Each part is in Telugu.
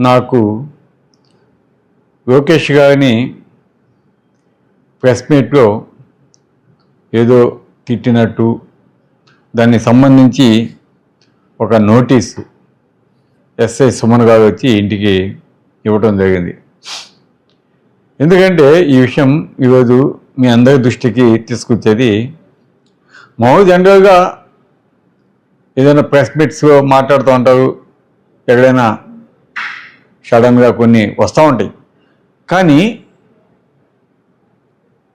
నాకు లోకేష్ గారిని ప్రెస్ మీట్లో ఏదో తిట్టినట్టు దానికి సంబంధించి ఒక నోటీసు ఎస్ఐ సుమన్ గారు వచ్చి ఇంటికి ఇవ్వటం జరిగింది. ఎందుకంటే ఈ విషయం ఈరోజు మీ అందరి దృష్టికి తీసుకొచ్చేది, మామూలు జనరల్గా ఏదైనా ప్రెస్ మీట్స్లో మాట్లాడుతూ ఉంటారు, ఎక్కడైనా సడన్గా కొన్ని వస్తూ ఉంటాయి. కానీ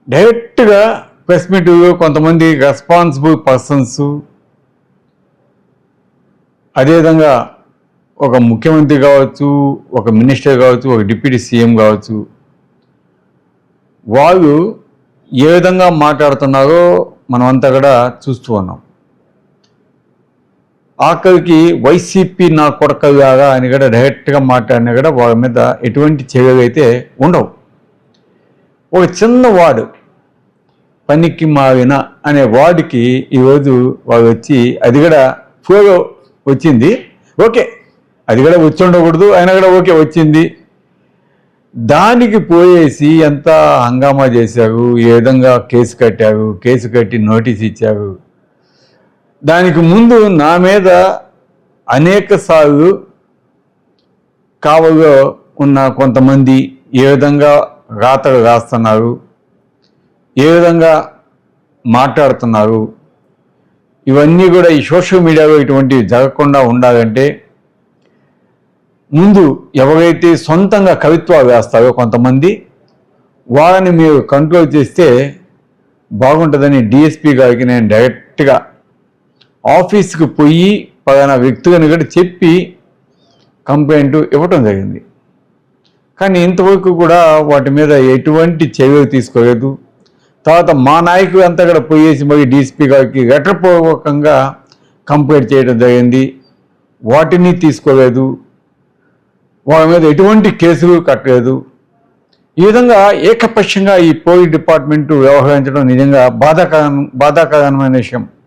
డైరెక్ట్గా ప్రెస్ మీట్లో కొంతమంది రెస్పాన్సిబుల్ పర్సన్స్, అదేవిధంగా ఒక ముఖ్యమంత్రి కావచ్చు, ఒక మినిస్టర్ కావచ్చు, ఒక డిప్యూటీ సీఎం కావచ్చు, వాళ్ళు ఏ విధంగా మాట్లాడుతున్నారో మనమంతా కూడా చూస్తూ ఉన్నాం. ఆఖరికి వైసీపీ నా కొడకలాగా అని కూడా డైరెక్ట్గా మాట్లాడినా కూడా వాళ్ళ మీద ఎటువంటి చర్యలు అయితే ఉండవు. ఒక చిన్న వార్డు, పనికి మావిన అనే వార్డుకి ఈరోజు వాళ్ళు వచ్చి, అది కూడా ఫోటో వచ్చింది, ఓకే అది కూడా వచ్చి ఉండకూడదు, అయినా కూడా ఓకే వచ్చింది, దానికి పోయేసి ఎంత హంగామా చేశారు, ఏ విధంగా కేసు కట్టారు, కేసు కట్టి నోటీస్ ఇచ్చారు. దానికి ముందు నా మీద అనేక సార్లు కావలో ఉన్న కొంతమంది ఏ విధంగా రాతలు రాస్తున్నారు, ఏ విధంగా మాట్లాడుతున్నారు, ఇవన్నీ కూడా ఈ సోషల్ మీడియాలో ఇటువంటివి జరగకుండా ఉండాలంటే ముందు ఎవరైతే సొంతంగా కవిత్వాలు వేస్తారో కొంతమంది, వాళ్ళని మీరు కంట్రోల్ చేస్తే బాగుంటుందని డిఎస్పీ గారికి నేను డైరెక్ట్గా ఆఫీస్కి పోయి పలానా వ్యక్తులను కూడా చెప్పి కంప్లైంట్ ఇవ్వటం జరిగింది. కానీ ఇంతవరకు కూడా వాటి మీద ఎటువంటి చర్యలు తీసుకోలేదు. తర్వాత మా నాయకులు అంతా కూడా పోయేసి మరి డిఎస్పీ గారికి లెటర్పూర్వకంగా కంప్లైంట్ చేయడం జరిగింది, వాటిని తీసుకోలేదు, వాళ్ళ మీద ఎటువంటి కేసులు కట్టలేదు. ఈ విధంగా ఏకపక్షంగా ఈ పోలీస్ డిపార్ట్మెంటు వ్యవహరించడం నిజంగా బాధాకరమైన విషయం.